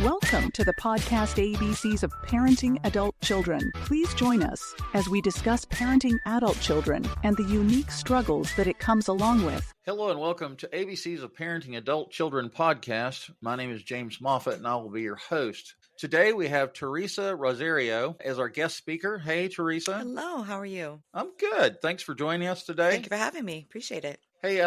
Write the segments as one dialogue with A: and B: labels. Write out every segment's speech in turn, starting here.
A: Welcome to the podcast ABCs of Parenting Adult Children. Please join us as we discuss parenting adult children and the unique struggles that it comes along with.
B: Hello and welcome to ABCs of Parenting Adult Children podcast. My name is James Moffett and I will be your host. Today we have Teresa Rosario as our guest speaker. Hey, Teresa.
C: Hello, how are you?
B: I'm good. Thanks for joining us today.
C: Thank you for having me. Appreciate it.
B: Hey,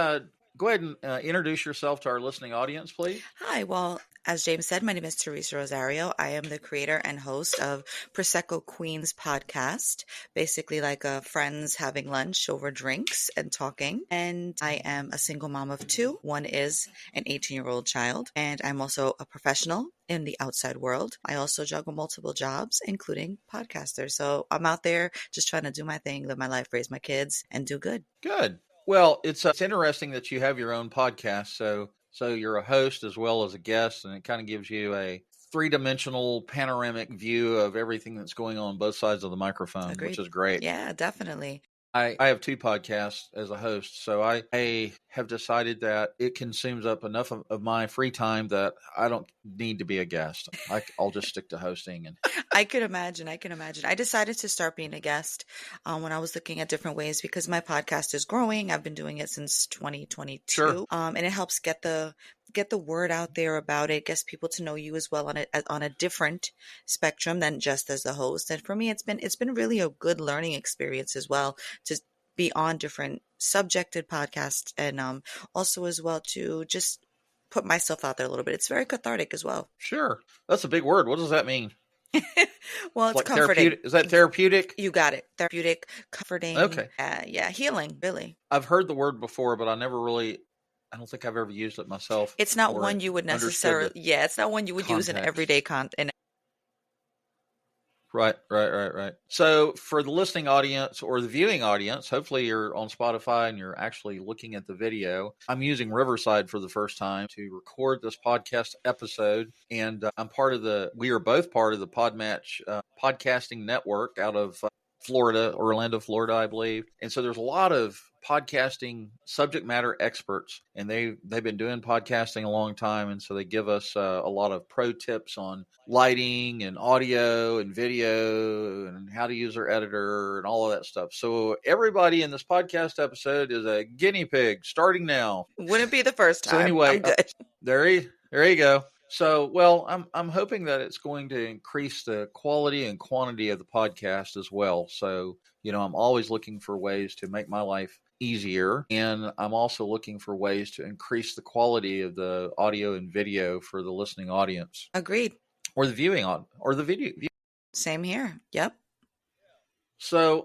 B: go ahead and introduce yourself to our listening audience, please.
C: Hi, well, as James said, my name is Teresa Rosario. I am the creator and host of Prosecco Queens podcast, basically like friends having lunch over drinks and talking. And I am a single mom of two. One is an 18-year-old child, and I'm also a professional in the outside world. I also juggle multiple jobs, including podcaster. So I'm out there just trying to do my thing, live my life, raise my kids, and do good.
B: Good. Well, it's interesting that you have your own podcast. So you're a host as well as a guest, and it kind of gives you a three-dimensional panoramic view of everything that's going on both sides of the microphone,
C: Agreed.
B: which is great.
C: Yeah, definitely.
B: I have two podcasts as a host, so I have decided that it consumes up enough of my free time that I don't need to be a guest. I'll just stick to hosting. And
C: I can imagine. I decided to start being a guest when I was looking at different ways because my podcast is growing. I've been doing it since 2022,
B: Sure.
C: And it helps get the word out there about it, gets people to know you as well on a different spectrum than just as the host. And for me, it's been really a good learning experience as well to be on different subjected podcasts and also as well to just put myself out there a little bit. It's very cathartic as well.
B: Sure. That's a big word. What does that mean?
C: Well, it's
B: like
C: comforting.
B: Is that therapeutic?
C: You got it. Therapeutic, comforting.
B: Okay.
C: Healing, really.
B: I've heard the word before, but I don't think I've ever used it myself.
C: It's not one you would necessarily, it's not one you would use in everyday content.
B: Right. So for the listening audience or the viewing audience, hopefully you're on Spotify and you're actually looking at the video. I'm using Riverside for the first time to record this podcast episode. And we are both part of the Podmatch podcasting network out of Florida, Orlando, Florida, I believe. And so there's a lot of podcasting subject matter experts, and they've been doing podcasting a long time. And so they give us a lot of pro tips on lighting and audio and video and how to use our editor and all of that stuff. So everybody in this podcast episode is a guinea pig starting now.
C: Wouldn't be the first time.
B: So anyway,
C: I'm good.
B: There you go. So, well, I'm hoping that it's going to increase the quality and quantity of the podcast as well. So, I'm always looking for ways to make my life easier. And I'm also looking for ways to increase the quality of the audio and video for the listening audience.
C: Agreed.
B: Or the viewing or the video.
C: Same here. Yep.
B: So,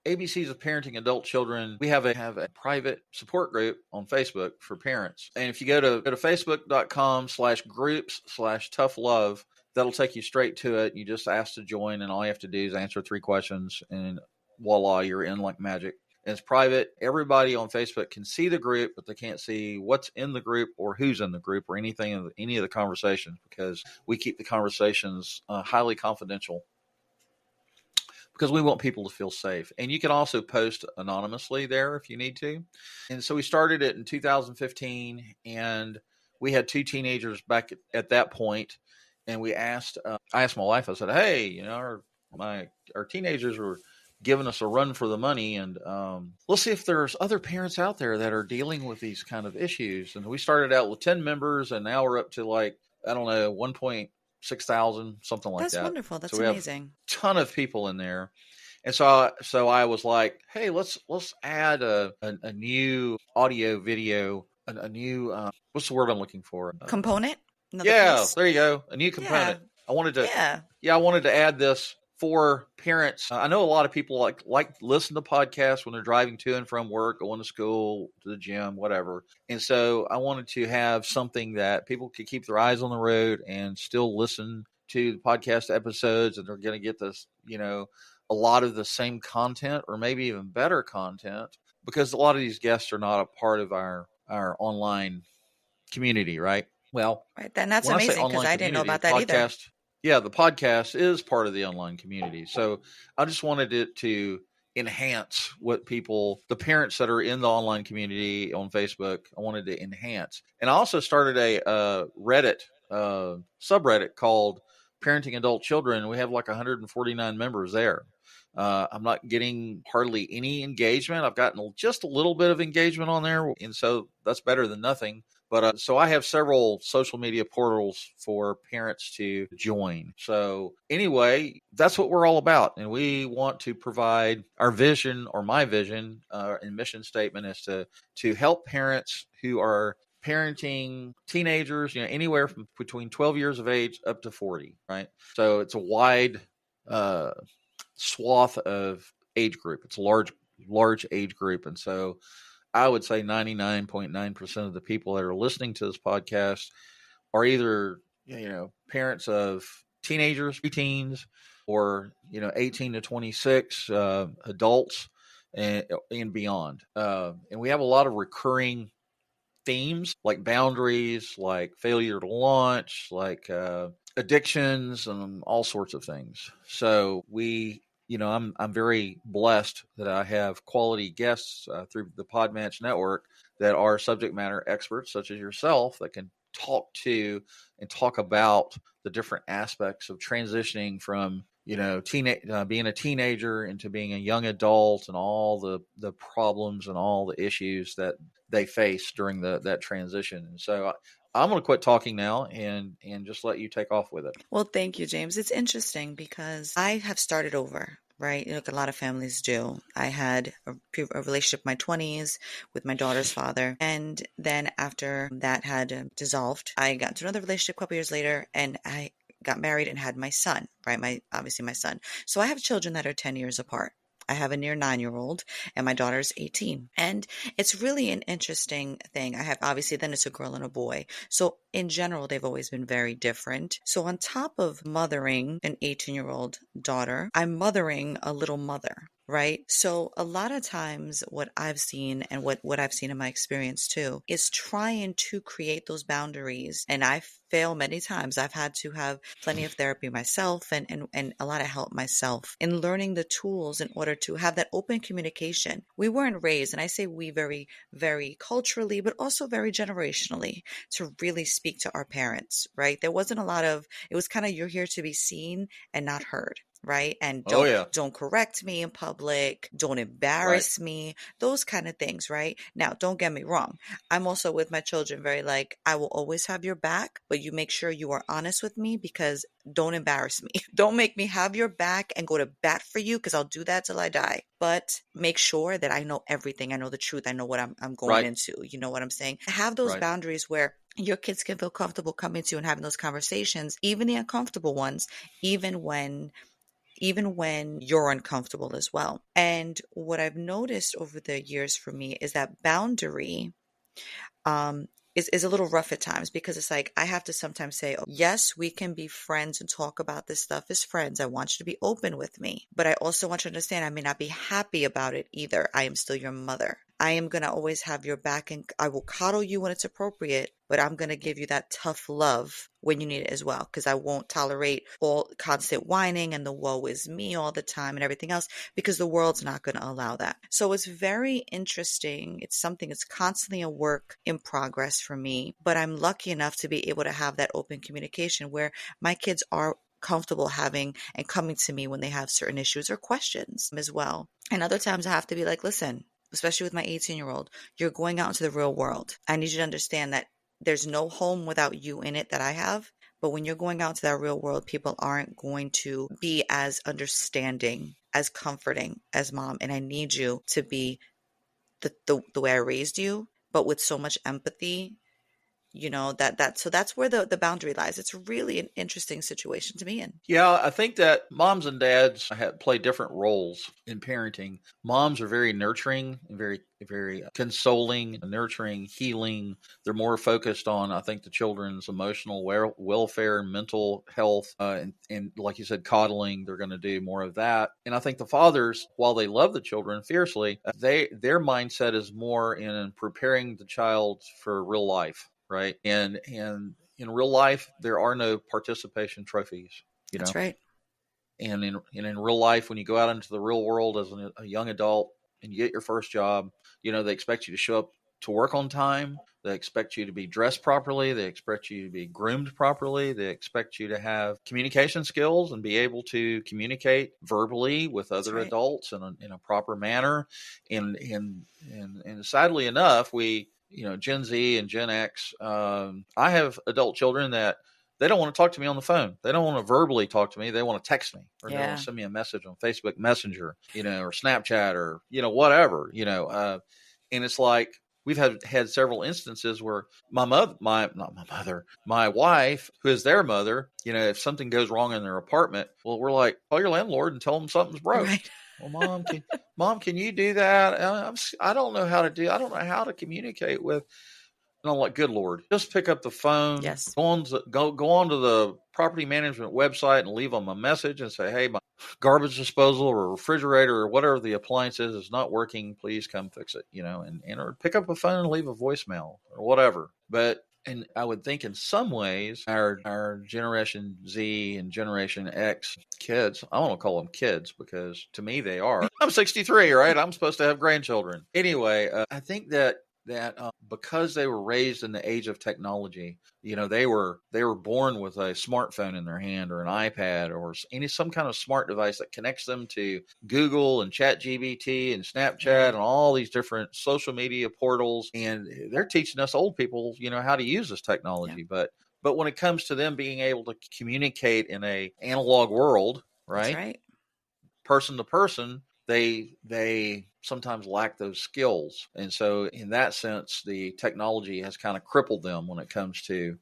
B: ABCs of Parenting Adult Children, we have a private support group on Facebook for parents. And if you go to facebook.com/groups/tough love, that'll take you straight to it. You just ask to join, and all you have to do is answer 3 questions, and voila, you're in like magic. And it's private. Everybody on Facebook can see the group, but they can't see what's in the group or who's in the group or any of the conversations, because we keep the conversations highly confidential, because we want people to feel safe. And you can also post anonymously there if you need to. And so we started it in 2015, and we had 2 teenagers back at that point. And I asked my wife, I said, hey, our teenagers were giving us a run for the money, and let's see if there's other parents out there that are dealing with these kind of issues. And we started out with 10 members, and now we're up to 1,600, something like that.
C: That's wonderful. That's
B: so
C: amazing.
B: A ton of people in there. And so I was like, hey, let's add a new audio video, a new, what's the word I'm looking for?
C: Component?
B: Piece. There you go. A new component. Yeah. I wanted to add this for parents. I know a lot of people like to listen to podcasts when they're driving to and from work, going to school, to the gym, whatever. And so I wanted to have something that people could keep their eyes on the road and still listen to the podcast episodes, and they're going to get this, a lot of the same content or maybe even better content, because a lot of these guests are not a part of our online community, right? Well,
C: right. Then that's amazing, because I didn't know about that either.
B: Yeah, the podcast is part of the online community. So I just wanted it to enhance what the parents that are in the online community on Facebook, I wanted to enhance. And I also started a Reddit subreddit called Parenting Adult Children. We have like 149 members there. I'm not getting hardly any engagement. I've gotten just a little bit of engagement on there, and so that's better than nothing. But so I have several social media portals for parents to join. So anyway, that's what we're all about. And we want to provide our vision, or my vision and mission statement is to help parents who are parenting teenagers, anywhere from between 12 years of age up to 40, right? So it's a wide swath of age group. It's a large age group. And so I would say 99.9% of the people that are listening to this podcast are either, parents of teenagers, preteens, or, 18 to 26 adults and beyond. And we have a lot of recurring themes like boundaries, like failure to launch, like addictions, and all sorts of things. So I'm very blessed that I have quality guests through the Podmatch Network that are subject matter experts, such as yourself, that can talk to and talk about the different aspects of transitioning from being a teenager into being a young adult, and all the problems and all the issues that they face during that transition. And so I'm going to quit talking now and just let you take off with it.
C: Well, thank you, James. It's interesting because I have started over, right? Like a lot of families do. I had a relationship in my 20s with my daughter's father. And then after that had dissolved, I got into another relationship a couple years later, and I got married and had my son, right? Obviously my son. So I have children that are 10 years apart. I have a near 9-year-old, and my daughter's 18. And it's really an interesting thing. I have, obviously, then it's a girl and a boy. So in general, they've always been very different. So on top of mothering an 18-year-old daughter, I'm mothering a little mother. Right. So a lot of times what I've seen, and what I've seen in my experience too, is trying to create those boundaries. And I fail many times. I've had to have plenty of therapy myself and a lot of help myself in learning the tools in order to have that open communication. We weren't raised, and I say we very, very culturally, but also very generationally, to really speak to our parents. Right. There wasn't a lot of, it was kind of, you're here to be seen and not heard. Right. And don't correct me in public. Don't embarrass me. Those kind of things. Right. Now, don't get me wrong. I'm also with my children very like, I will always have your back, but you make sure you are honest with me, because don't embarrass me. Don't make me have your back and go to bat for you, because I'll do that till I die. But make sure that I know everything. I know the truth. I know what I'm going into. You know what I'm saying? Have those boundaries where your kids can feel comfortable coming to you and having those conversations, even the uncomfortable ones, even when you're uncomfortable as well. And what I've noticed over the years for me is that boundary is a little rough at times, because it's like I have to sometimes say, oh, yes, we can be friends and talk about this stuff as friends. I want you to be open with me, but I also want you to understand I may not be happy about it either. I am still your mother. I am going to always have your back, and I will coddle you when it's appropriate, but I'm going to give you that tough love when you need it as well, because I won't tolerate all constant whining and the woe is me all the time and everything else, because the world's not going to allow that. So it's very interesting. It's something that's constantly a work in progress for me, but I'm lucky enough to be able to have that open communication where my kids are comfortable having and coming to me when they have certain issues or questions as well. And other times I have to be like, listen, especially with my 18-year-old, you're going out into the real world. I need you to understand that there's no home without you in it that I have. But when you're going out to that real world, people aren't going to be as understanding, as comforting as mom. And I need you to be the way I raised you, but with so much empathy. So that's where the boundary lies. It's really an interesting situation to be in.
B: Yeah, I think that moms and dads play different roles in parenting. Moms are very nurturing and very, very consoling, nurturing, healing. They're more focused on, I think, the children's emotional welfare and mental health. And like you said, coddling, they're going to do more of that. And I think the fathers, while they love the children fiercely, their mindset is more in preparing the child for real life. Right. And in real life, there are no participation trophies.
C: That's right.
B: And in real life, when you go out into the real world as a young adult and you get your first job, they expect you to show up to work on time. They expect you to be dressed properly. They expect you to be groomed properly. They expect you to have communication skills and be able to communicate verbally with other adults in a proper manner. And sadly enough, Gen Z and Gen X, I have adult children that they don't want to talk to me on the phone. They don't want to verbally talk to me. They want to text me, or they want to send me a message on Facebook Messenger, or Snapchat, or, whatever, and it's like, we've had several instances where my wife, who is their mother, if something goes wrong in their apartment, well, we're like, call your landlord and tell them something's broke. Right. Well, Mom, can you do that? I don't know how to communicate with. And I'm like, good Lord, just pick up the phone, go on to the property management website and leave them a message and say, hey, my garbage disposal or refrigerator or whatever the appliance is not working. Please come fix it, or pick up a phone and leave a voicemail or whatever. And I would think in some ways our Generation Z and Generation X kids, I want to call them kids because to me they are. I'm 63, right? I'm supposed to have grandchildren. Anyway, I think that because they were raised in the age of technology, they were born with a smartphone in their hand or an iPad or some kind of smart device that connects them to Google and ChatGPT and Snapchat and all these different social media portals. And they're teaching us old people, how to use this technology. Yeah. But when it comes to them being able to communicate in a analog world, right?
C: That's right.
B: Person to person, they sometimes lack those skills. And so in that sense, the technology has kind of crippled them when it comes to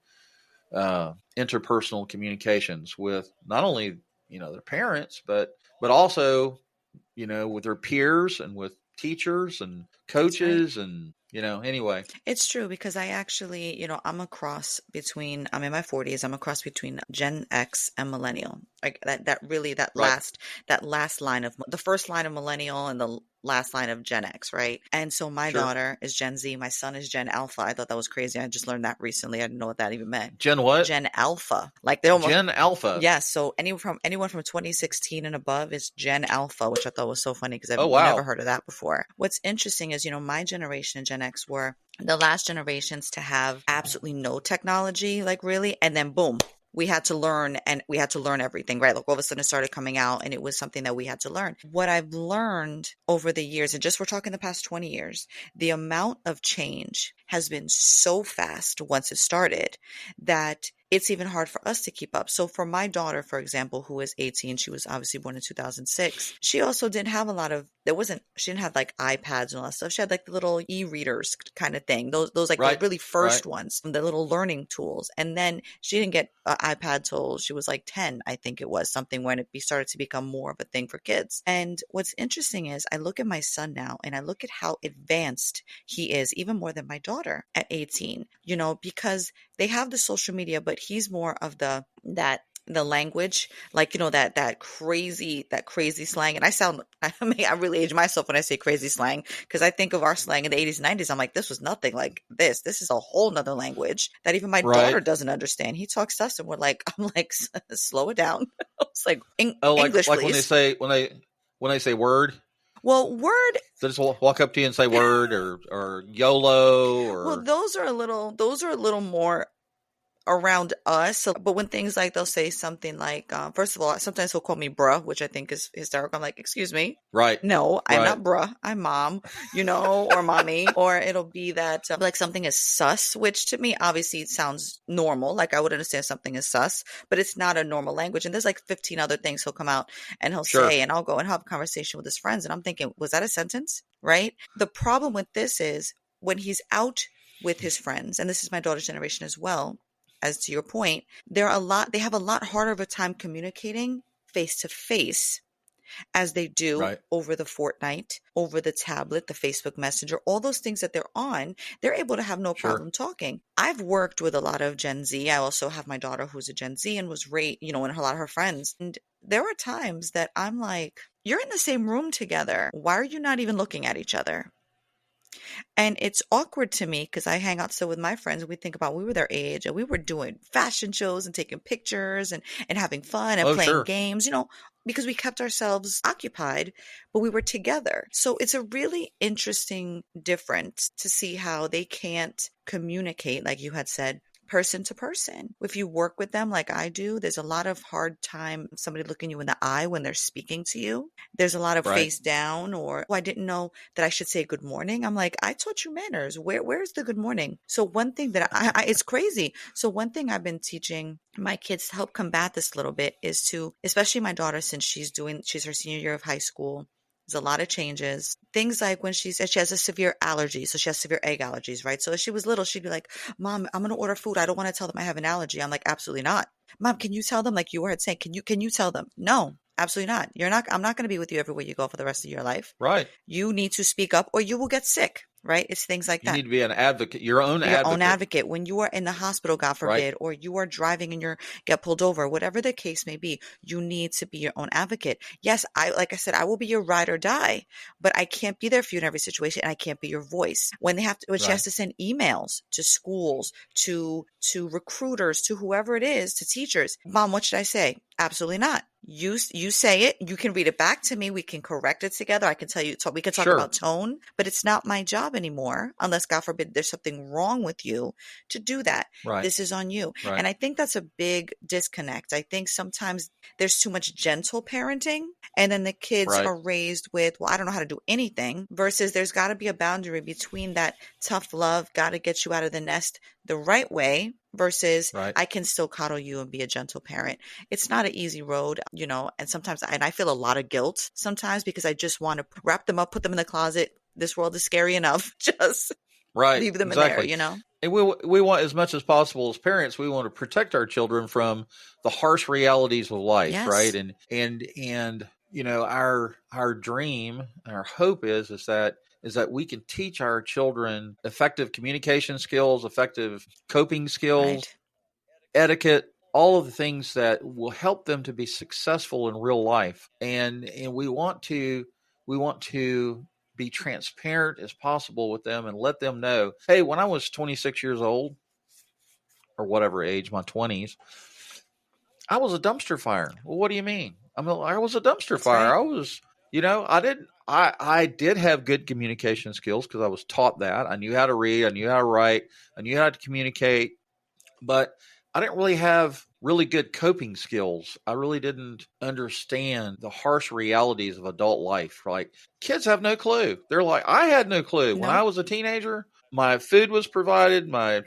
B: interpersonal communications with not only, their parents, but also, with their peers and with teachers and coaches and, anyway.
C: It's true because I actually, I'm in my 40s, I'm a cross between Gen X and millennial. Like that last line of the first line of millennial and the last line of Gen X, right? And so my daughter is Gen Z, my son is Gen Alpha. I thought that was crazy. I just learned that recently. I didn't know what that even meant.
B: Gen what?
C: Gen Alpha. Like they almost
B: Gen Alpha.
C: Yes. Yeah, so anyone from 2016 and above is Gen Alpha, which I thought was so funny because I've never heard of that before. What's interesting is, my generation, Gen X, were the last generations to have absolutely no technology, like really, and then boom. We had to learn everything, right? Like all of a sudden it started coming out and it was something that we had to learn. What I've learned over the years, and just we're talking the past 20 years, the amount of change has been so fast once it started that it's even hard for us to keep up. So for my daughter, for example, who is 18, she was obviously born in 2006. She also didn't have she didn't have like iPads and all that stuff. She had like the little e-readers kind of thing. Those like the really first ones, the little learning tools. And then she didn't get an iPad till she was like 10, I think it was, something when it started to become more of a thing for kids. And what's interesting is I look at my son now and I look at how advanced he is, even more than my daughter at 18, because they have the social media, but he's more of the language, like, that crazy slang. And I really age myself when I say crazy slang, because I think of our slang in the 80s and 90s. I'm like, this was nothing like this. This is a whole nother language that even my daughter doesn't understand. He talks to us and I'm like, slow it down. It's like, English,
B: like
C: please.
B: when they say word.
C: Well, word.
B: They just walk up to you and say word or YOLO or.
C: Well, those are a little more around us. So, but when things like they'll say something like, first of all, sometimes he'll call me bruh, which I think is hysterical. I'm like, excuse me.
B: Right.
C: No, I'm not bruh. I'm mom, or mommy, or it'll be that like something is sus, which to me, obviously sounds normal. Like I would understand something is sus, but it's not a normal language. And there's like 15 other things he'll come out and he'll say, and I'll go and have a conversation with his friends. And I'm thinking, was that a sentence? Right. The problem with this is when he's out with his friends, and this is my daughter's generation as well, as to your point, they have a lot harder of a time communicating face to face as they do over the Fortnite, over the tablet, the Facebook Messenger, all those things that they're on, they're able to have no problem talking. I've worked with a lot of Gen Z. I also have my daughter who's a Gen Z and was raised, and a lot of her friends. And there are times that I'm like, you're in the same room together. Why are you not even looking at each other? And it's awkward to me because I hang out still with my friends and we think about we were their age and we were doing fashion shows and taking pictures and having fun and
B: Oh,
C: playing
B: sure.
C: games, because we kept ourselves occupied, but we were together. So it's a really interesting difference to see how they can't communicate, like you had said, person to person. If you work with them like I do, there's a lot of hard time somebody looking you in the eye when they're speaking to you. There's a lot of
B: Right.
C: face down or, oh, I didn't know that I should say good morning. I'm like, I taught you manners. Where's the good morning? So one thing that it's crazy. So one thing I've been teaching my kids to help combat this a little bit is to, especially my daughter, since she's her senior year of high school, there's a lot of changes. Things like when she says she has a severe allergy. So she has severe egg allergies, right? So as she was little, she'd be like, Mom, I'm going to order food. I don't want to tell them I have an allergy. I'm like, absolutely not. Mom, can you tell them, like you were saying, can you tell them? No, absolutely not. I'm not going to be with you everywhere you go for the rest of your life.
B: Right.
C: You need to speak up or you will get sick, right? It's things like
B: You
C: that.
B: need to be an advocate, your own
C: Advocate. When you are in the hospital, God forbid,
B: Right.
C: or you are driving and get pulled over, whatever the case may be, you need to be your own advocate. Yes, like I said, I will be your ride or die, but I can't be there for you in every situation, and I can't be your voice. When she has to send emails to schools, to recruiters, to whoever it is, to teachers. Mom, what should I say? Absolutely not. You say it. You can read it back to me. We can correct it together. I can tell you. We can talk
B: Sure.
C: about tone, but it's not my job anymore, unless God forbid there's something wrong with you to do that.
B: Right.
C: This is on you.
B: Right.
C: And I think that's a big disconnect. I think sometimes there's too much gentle parenting, and then the kids
B: Right.
C: are raised with, well, I don't know how to do anything, versus there's got to be a boundary between that tough love, got to get you out of the nest the right way, versus
B: Right.
C: I can still coddle you and be a gentle parent. It's not an easy road, and sometimes I feel a lot of guilt sometimes because I just want to wrap them up, put them in the closet. This world is scary enough. Just leave them
B: Exactly.
C: in there,
B: And we want, as much as possible as parents, we want to protect our children from the harsh realities of life,
C: Yes.
B: right? And our dream, our hope is that we can teach our children effective communication skills, effective coping skills,
C: Right.
B: etiquette, all of the things that will help them to be successful in real life. And we want to be transparent as possible with them and let them know, hey, when I was 26 years old or whatever age, my 20s, I was a dumpster fire. Well, what do you mean? I was a dumpster fire.
C: right.
B: I was, I did have good communication skills because I was taught that. I knew how to read. I knew how to write. I knew how to communicate. But I didn't really have really good coping skills. I really didn't understand the harsh realities of adult life. Like, kids have no clue. They're like, I had no clue. When
C: Nope.
B: I was a teenager, my food was provided, my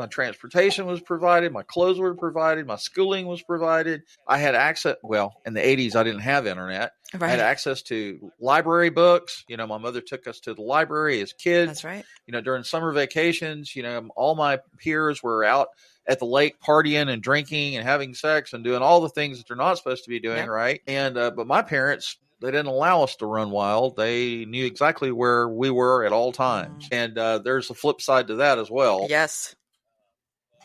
B: transportation was provided, my clothes were provided, my schooling was provided. I had access. Well, in the 80s, I didn't have internet. I had
C: Right.
B: access to library books. My mother took us to the library as kids.
C: That's right.
B: During summer vacations, all my peers were out at the lake partying and drinking and having sex and doing all the things that they're not supposed to be doing,
C: Yep.
B: right? And but my parents, they didn't allow us to run wild. They knew exactly where we were at all times. And there's a flip side to that as well.
C: Yes.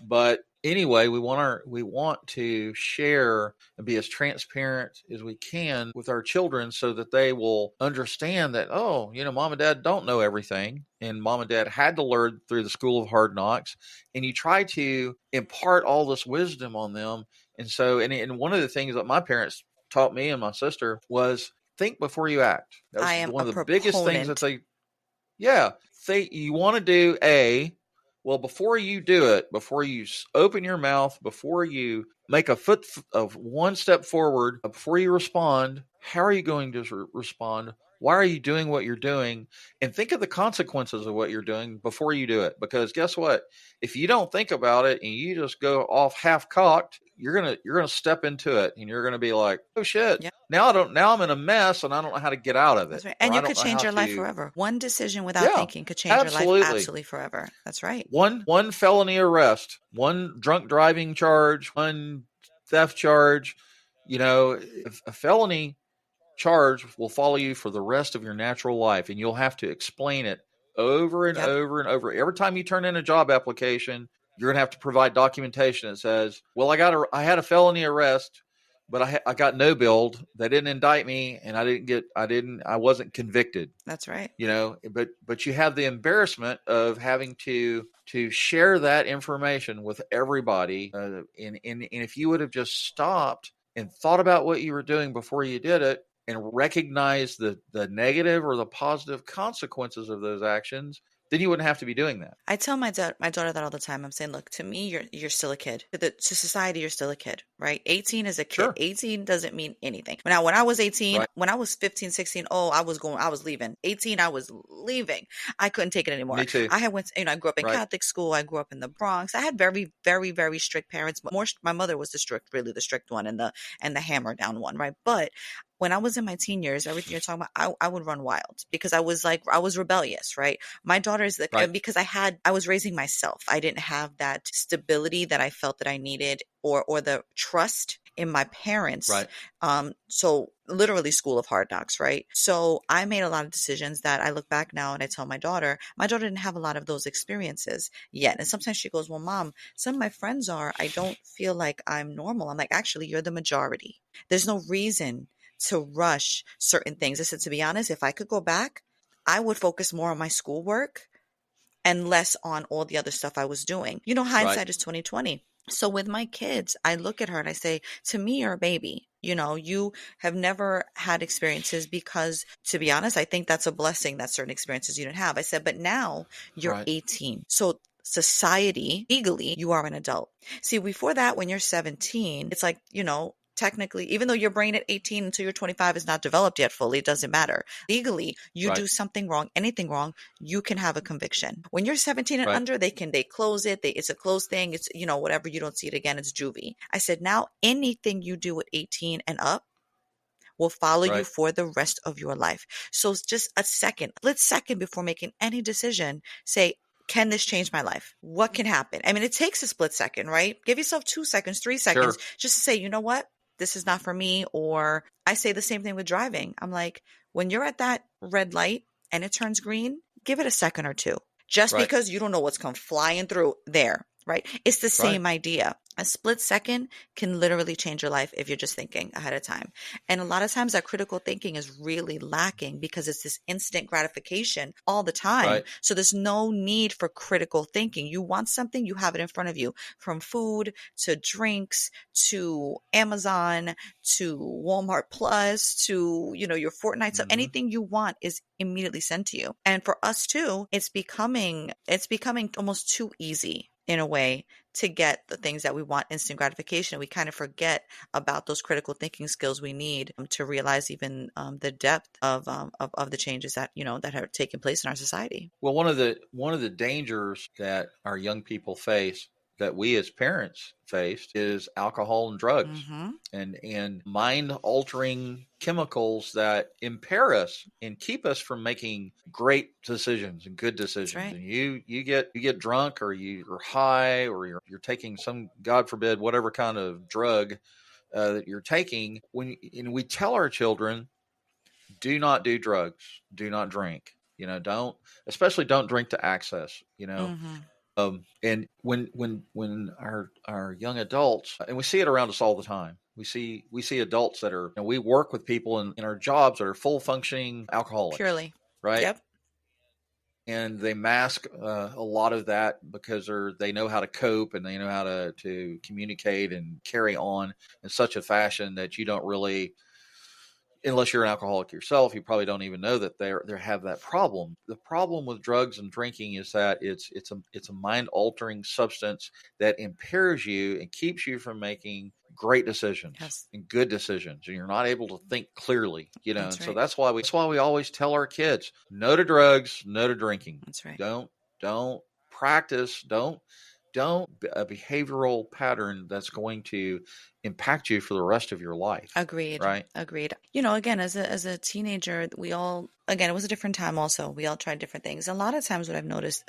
B: But anyway, we want to share and be as transparent as we can with our children so that they will understand that, mom and dad don't know everything, and mom and dad had to learn through the school of hard knocks, and you try to impart all this wisdom on them. And so, and one of the things that my parents taught me and my sister was think before you act. That was
C: I am
B: one
C: a
B: of the biggest things
C: proponent.
B: that you want to do well, before you do it, before you open your mouth, before you make a foot of one step forward, before you respond, how are you going to respond? Why are you doing what you're doing? And think of the consequences of what you're doing before you do it. Because guess what? If you don't think about it and you just go off half cocked, you're gonna step into it and you're gonna be like, oh shit.
C: Yep.
B: Now I'm in a mess and I don't know how to get out of it.
C: That's right. And you could change your life forever. One decision without thinking could change your life absolutely forever. That's right.
B: One felony arrest, one drunk driving charge, one theft charge. If a felony charge will follow you for the rest of your natural life, and you'll have to explain it over and over and over. Every time you turn in a job application, you're going to have to provide documentation that says, well, I had a felony arrest but I got no billed. They didn't indict me, and I wasn't convicted.
C: That's right.
B: But you have the embarrassment of having to share that information with everybody. And if you would have just stopped and thought about what you were doing before you did it, and recognized the negative or the positive consequences of those actions, then you wouldn't have to be doing that.
C: I tell my daughter that all the time. I'm saying, look, to me, you're still a kid. To society, you're still a kid, right? 18 is a kid.
B: Sure.
C: 18 doesn't mean anything. Now, when I was 18,
B: Right.
C: when I was 15, 16, I was leaving. 18, I was leaving. I couldn't take it anymore.
B: Me too.
C: I I grew up in
B: Right.
C: Catholic school. I grew up in the Bronx. I had very, very, very strict parents. My mother was really the strict one and the hammer down one, right? But when I was in my teen years, everything you're talking about, I would run wild because I was rebellious, right? My daughter's
B: Right.
C: because I was raising myself. I didn't have that stability that I felt that I needed or the trust in my parents.
B: Right.
C: So literally school of hard knocks, right? So I made a lot of decisions that I look back now and I tell my daughter didn't have a lot of those experiences yet. And sometimes she goes, well, Mom, some of my friends are, I don't feel like I'm normal. I'm like, actually, you're the majority. There's no reason to rush certain things. I said, to be honest, if I could go back, I would focus more on my schoolwork and less on all the other stuff I was doing. Hindsight is 2020. So with my kids, I look at her and I say, to me, you're a baby. You have never had experiences because, to be honest, I think that's a blessing that certain experiences you didn't have. I said, but now you're
B: Right.
C: 18. So society, legally, you are an adult. See, before that, when you're 17, it's like, technically, even though your brain at 18 until you're 25 is not developed yet fully, it doesn't matter. Legally, you
B: Right.
C: do something wrong, anything wrong, you can have a conviction. When you're 17 and
B: Right.
C: under, they close it. It's a closed thing. It's, whatever, you don't see it again. It's juvie. I said, now anything you do at 18 and up will follow you
B: Right.
C: for the rest of your life. So just a split second before making any decision, say, can this change my life? What can happen? I mean, it takes a split second, right? Give yourself 2 seconds, 3 seconds,
B: Sure.
C: just to say, you know what? This is not for me. Or I say the same thing with driving. I'm like, when you're at that red light and it turns green, give it a second or two. Just
B: Right.
C: because you don't know what's come flying through there, right? It's the same idea. A split second can literally change your life if you're just thinking ahead of time. And a lot of times that critical thinking is really lacking because it's this instant gratification all the time.
B: Right.
C: So there's no need for critical thinking. You want something, you have it in front of you, from food to drinks to Amazon to Walmart Plus to, your Fortnite. So
B: Mhm.
C: anything you want is immediately sent to you. And for us too, it's becoming almost too easy in a way to get the things that we want, instant gratification. We kind of forget about those critical thinking skills we need to realize even the depth of the changes that that have taken place in our society.
B: Well, one of the dangers that our young people face, that we as parents faced, is alcohol and drugs,
C: Mm-hmm.
B: and mind altering chemicals that impair us and keep us from making great decisions and good decisions.
C: right.
B: And you get drunk, or you're high, or you're taking some, God forbid, whatever kind of drug that you're taking. And we tell our children, do not do drugs, do not drink. Especially don't drink to access.
C: Mm-hmm.
B: And when our young adults, and we see it around us all the time, we see adults that are, we work with people in our jobs that are full functioning alcoholics,
C: Purely.
B: right?
C: Yep.
B: And they mask a lot of that because they know how to cope, and they know how to communicate and carry on in such a fashion that you don't really, unless you're an alcoholic yourself, you probably don't even know that they have that problem. The problem with drugs and drinking is that it's a mind altering substance that impairs you and keeps you from making great decisions.
C: Yes.
B: And good decisions, and you're not able to think clearly.
C: That's
B: And so
C: right.
B: that's why we always tell our kids, no to drugs, no to drinking.
C: That's right.
B: Don't practice. Don't a behavioral pattern that's going to impact you for the rest of your life.
C: Agreed.
B: Right.
C: Agreed. Again, as a teenager, we all, again, it was a different time also. We all tried different things. A lot of times what I've noticed,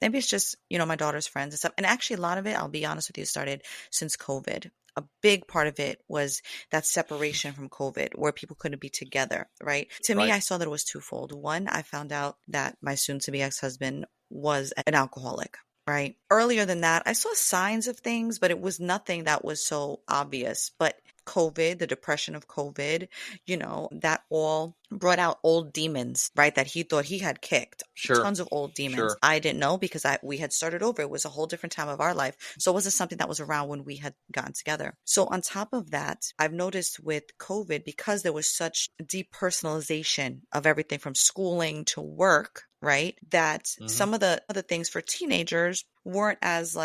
C: maybe it's just, my daughter's friends and stuff. And actually a lot of it, I'll be honest with you, started since COVID. A big part of it was that separation from COVID, where people couldn't be together, right? To me,
B: Right.
C: I saw that it was twofold. One, I found out that my soon-to-be ex-husband was an alcoholic. right? Earlier than that, I saw signs of things, but it was nothing that was so obvious. But COVID, the depression of COVID, that all brought out old demons, right? That he thought he had kicked.
B: Sure.
C: Tons of old demons.
B: Sure.
C: I didn't know because we had started over. It was a whole different time of our life. So it wasn't something that was around when we had gotten together. So on top of that, I've noticed with COVID, because there was such depersonalization of everything from schooling to work, right? That some of the other things for teenagers weren't as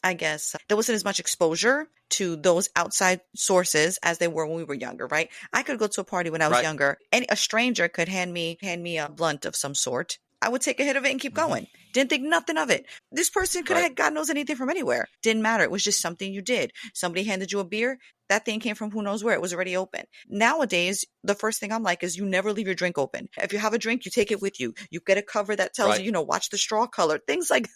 C: I guess there wasn't as much exposure to those outside sources as they were when we were younger, right? I could go to a party when I was younger, and a stranger could hand me a blunt of some sort. I would take a hit of it and keep going. Didn't think nothing of it. This person could have had God knows anything from anywhere. Didn't matter. It was just something you did. Somebody handed you a beer. That thing came from who knows where. It was already open. Nowadays, the first thing I'm like is you never leave your drink open. If you have a drink, you take it with you. You get a cover that tells you, watch the straw color. Things like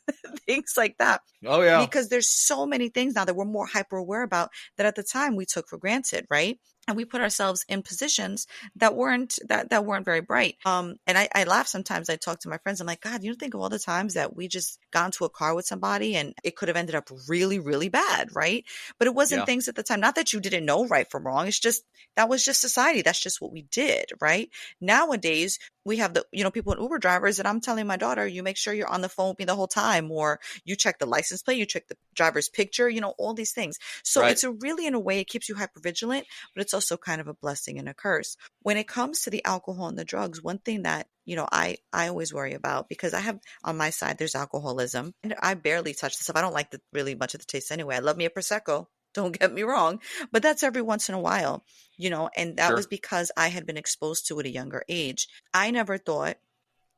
C: that.
B: Oh, yeah.
C: Because there's so many things now that we're more hyper aware about that at the time we took for granted, right? And we put ourselves in positions that weren't very bright. And I laugh sometimes. I talk to my friends. I'm like, God, you don't think of all the times that we just got into a car with somebody and it could have ended up really, really bad, right? But it wasn't things at the time. Not that you didn't know right from wrong. It's just that was just society. That's just what we did, right? Nowadays, we have the, people in Uber drivers, and I'm telling my daughter, you make sure you're on the phone with me the whole time, or you check the license plate, you check the driver's picture, all these things. So it's really, in a way, it keeps you hyper vigilant, but it's also kind of a blessing and a curse. When it comes to the alcohol and the drugs, one thing that, I always worry about, because I have on my side, there's alcoholism, and I barely touch the stuff. I don't like really much of the taste anyway. I love me a Prosecco. Don't get me wrong, but that's every once in a while, and that was because I had been exposed to it at a younger age. I never thought,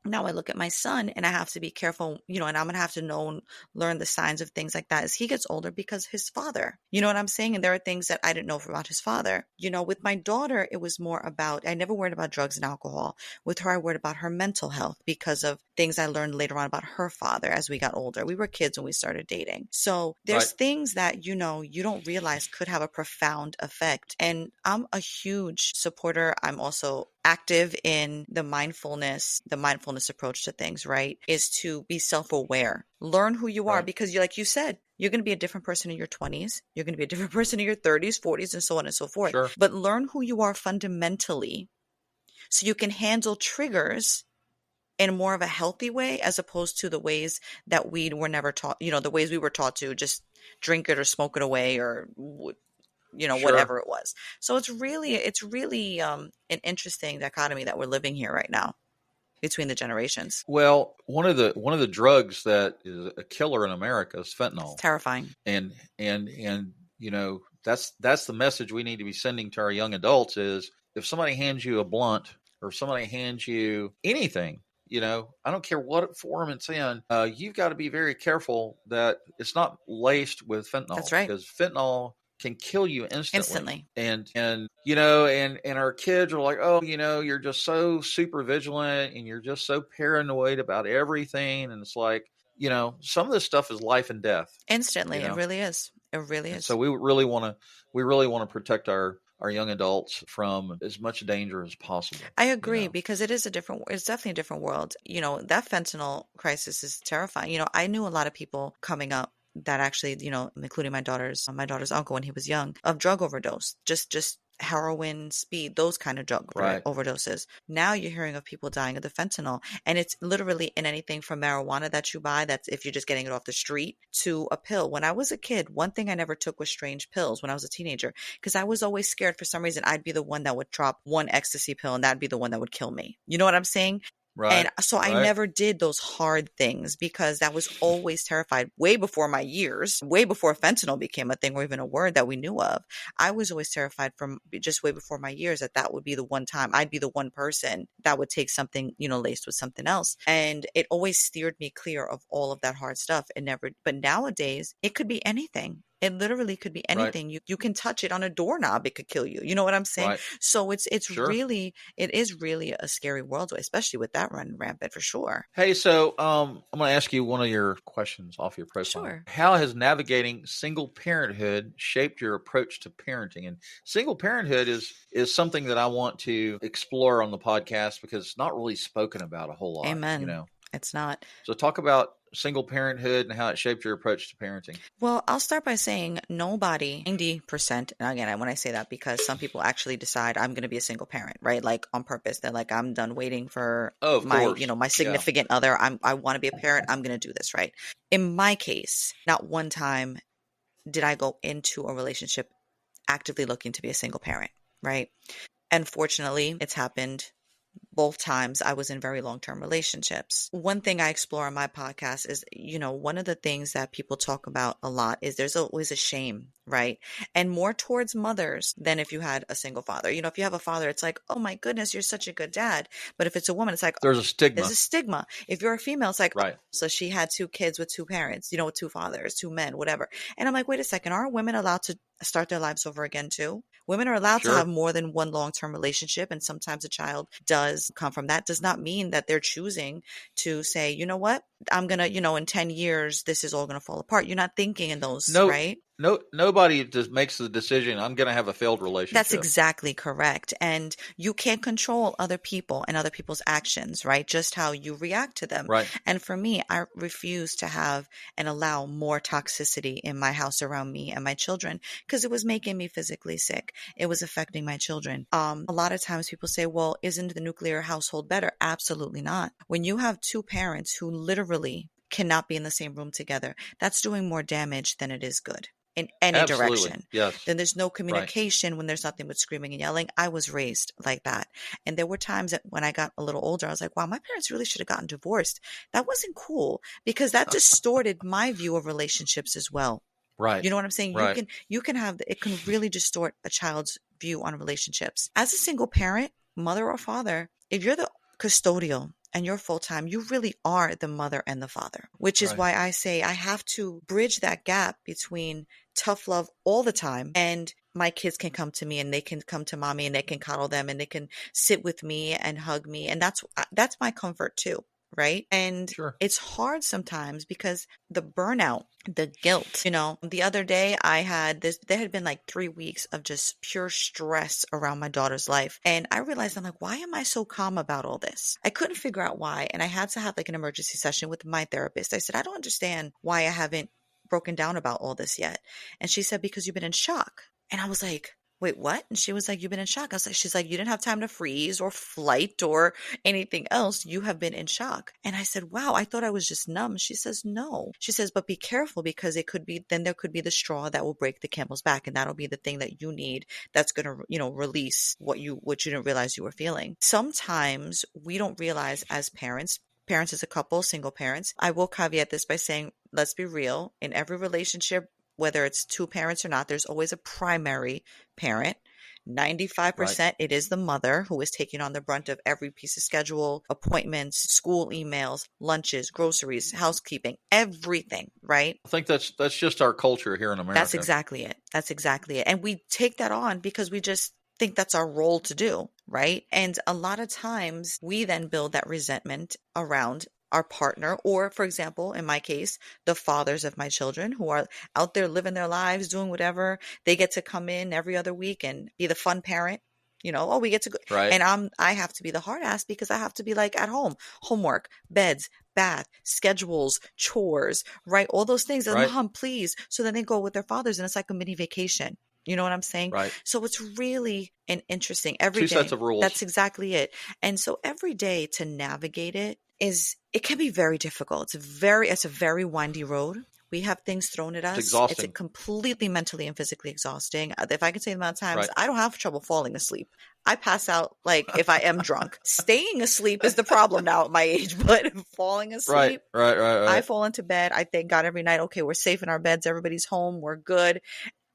C: now I look at my son and I have to be careful, and I'm going to have to learn the signs of things like that as he gets older, because his father, you know what I'm saying? And there are things that I didn't know about his father. With my daughter, it was more about, I never worried about drugs and alcohol. With her, I worried about her mental health because of things I learned later on about her father as we got older. We were kids when we started dating. So there's things that, you don't realize could have a profound effect. And I'm a huge supporter. I'm also active in the mindfulness approach to things, right? Is to be self-aware, learn who you are, because like you said, you're going to be a different person in your 20s. You're going to be a different person in your 30s, 40s, and so on and so forth.
B: Sure.
C: But learn who you are fundamentally so you can handle triggers in more of a healthy way, as opposed to the ways that we were never taught, the ways we were taught to just drink it or smoke it away or whatever it was. So it's really an interesting dichotomy that we're living here right now between the generations.
B: Well, one of the drugs that is a killer in America is fentanyl.
C: It's terrifying.
B: And that's the message we need to be sending to our young adults is, if somebody hands you a blunt or if somebody hands you anything, I don't care what form it's in, you've got to be very careful that it's not laced with fentanyl.
C: That's right.
B: Because fentanyl can kill you instantly. And our kids are like, oh, you're just so super vigilant and you're just so paranoid about everything. And it's like, some of this stuff is life and death.
C: Instantly. It really is. It really is.
B: So we really want to protect our young adults from as much danger as possible.
C: I agree, because it's definitely a different world. That fentanyl crisis is terrifying. I knew a lot of people coming up that actually, including my daughter's uncle when he was young, of drug overdose, just heroin, speed, those kind of drug overdoses. Now you're hearing of people dying of the fentanyl, and it's literally in anything from marijuana that you buy, that's if you're just getting it off the street, to a pill. When I was a kid, one thing I never took was strange pills when I was a teenager, because I was always scared for some reason I'd be the one that would drop one ecstasy pill and that'd be the one that would kill me. You know what I'm saying?
B: Right.
C: And so I never did those hard things because that was always terrified. Way before my years, way before fentanyl became a thing or even a word that we knew of, I was always terrified from just way before my years that would be the one time I'd be the one person that would take something, laced with something else. And it always steered me clear of all of that hard stuff. But nowadays it could be anything. It literally could be anything. Right. You can touch it on a doorknob. It could kill you. You know what I'm saying? Right. So it is really a scary world, especially with that running rampant for sure.
B: Hey, so I'm going to ask you one of your questions off your profile.
C: Sure.
B: How has navigating single parenthood shaped your approach to parenting? And single parenthood is something that I want to explore on the podcast because it's not really spoken about a whole lot.
C: Amen. It's not.
B: So talk about single parenthood and how it shaped your approach to parenting?
C: Well, I'll start by saying nobody, 90%, and again, when I say that, because some people actually decide I'm going to be a single parent, right? Like on purpose. They're like, I'm done waiting for
B: Oh, of
C: my,
B: course.
C: my
B: Yeah.
C: significant other. I want to be a parent. I'm going to do this, right? In my case, not one time did I go into a relationship actively looking to be a single parent, right? Unfortunately, it's happened both times I was in very long-term relationships. One thing I explore on my podcast is, one of the things that people talk about a lot is there's always a shame, right? And more towards mothers than if you had a single father. If you have a father, it's like, oh my goodness, you're such a good dad. But if it's a woman, it's like,
B: There's a stigma.
C: there's a stigma. If you're a female, it's like,
B: Right.
C: oh, so she had 2 kids with 2 parents, with 2 fathers, 2 men, whatever. And I'm like, wait a second, aren't women allowed to start their lives over again too? Women are allowed to
B: Sure.
C: have more than one long-term relationship, and sometimes a child does come from that. Does not mean that they're choosing to say, you know what, I'm gonna, in 10 years, this is all gonna fall apart. You're not thinking in those, right?
B: Nobody just makes the decision, I'm going to have a failed relationship.
C: That's exactly correct. And you can't control other people and other people's actions, right? Just how you react to them.
B: Right.
C: And for me, I refuse to have and allow more toxicity in my house around me and my children, because it was making me physically sick. It was affecting my children. A lot of times people say, well, isn't the nuclear household better? Absolutely not. When you have 2 parents who literally cannot be in the same room together, that's doing more damage than it is good. In any
B: Absolutely.
C: direction.
B: Yes.
C: Then there's no communication when there's nothing but screaming and yelling. I was raised like that. And there were times that when I got a little older, I was like, wow, my parents really should have gotten divorced. That wasn't cool, because that distorted my view of relationships as well.
B: Right.
C: You know what I'm saying?
B: Right.
C: You can have, it can really distort a child's view on relationships. As a single parent, mother or father, if you're the custodial and you're full-time, you really are the mother and the father, which is
B: Right.
C: why I say I have to bridge that gap between tough love all the time and my kids can come to me and they can come to mommy and they can cuddle them and they can sit with me and hug me. And that's my comfort too. Right. And
B: Sure.
C: It's hard sometimes because the burnout, the guilt, the other day I had this, there had been like 3 weeks of just pure stress around my daughter's life. And I realized, I'm like, why am I so calm about all this? I couldn't figure out why. And I had to have like an emergency session with my therapist. I said, I don't understand why I haven't broken down about all this yet. And she said, because you've been in shock. And I was like, wait, what? And she was like, you've been in shock. I was like, she's like, you didn't have time to freeze or flight or anything else. You have been in shock. And I said, wow, I thought I was just numb. She says, no. She says, but be careful, because it could be, then there could be the straw that will break the camel's back. And that'll be the thing that you need. That's going to, release what you didn't realize you were feeling. Sometimes we don't realize as parents as a couple, single parents. I will caveat this by saying, let's be real. In every relationship, whether it's 2 parents or not, there's always a primary parent. 95%, right. It is the mother who is taking on the brunt of every piece of schedule, appointments, school emails, lunches, groceries, housekeeping, everything, right?
B: I think that's just our culture here in America.
C: That's exactly it. And we take that on because we just think that's our role to do, right? And a lot of times we then build that resentment around our partner, or for example, in my case, the fathers of my children who are out there living their lives, doing whatever. They get to come in every other week and be the fun parent. We get to go.
B: Right.
C: And I have to be the hard ass because I have to be like at home, homework, beds, bath, schedules, chores, right? All those things. And
B: right.
C: Mom, please. So then they go with their fathers and it's like a mini vacation. You know what I'm saying?
B: Right.
C: So it's really an interesting every
B: 2
C: day.
B: sets of rules.
C: That's exactly it. And so every day to navigate it can be very difficult. It's a very windy road. We have things thrown at us.
B: It's exhausting.
C: It's completely mentally and physically exhausting. If I can say the amount of times,
B: right.
C: I don't have trouble falling asleep. I pass out like if I am drunk. Staying asleep is the problem now at my age, but falling asleep.
B: Right.
C: I fall into bed. I thank God every night, okay, we're safe in our beds. Everybody's home. We're good.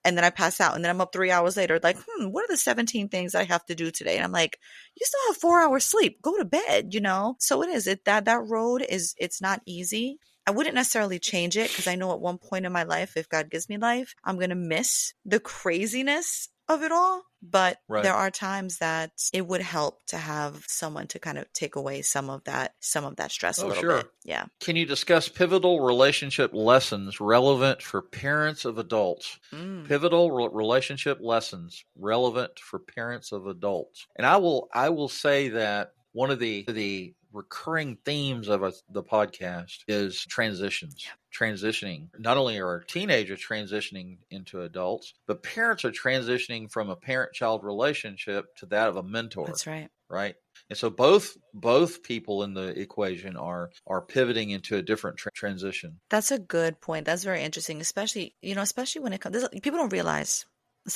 C: And then I pass out and then I'm up 3 hours later, like, what are the 17 things I have to do today? And I'm like, you still have 4 hours sleep, go to bed, So it is that road it's not easy. I wouldn't necessarily change it because I know at one point in my life, if God gives me life, I'm going to miss the craziness of it all. But
B: right.
C: there are times that it would help to have someone to kind of take away some of that stress a little bit. Yeah.
B: Can you discuss pivotal relationship lessons relevant for parents of adults? Pivotal relationship lessons relevant for parents of adults. And I will say that one of the recurring themes of the podcast is transitions. Transitioning. Not only are teenagers transitioning into adults, but parents are transitioning from a parent-child relationship to that of a mentor.
C: That's right.
B: Right. And so both people in the equation are pivoting into a different transition.
C: That's a good point. That's very interesting, especially when it comes, people don't realize,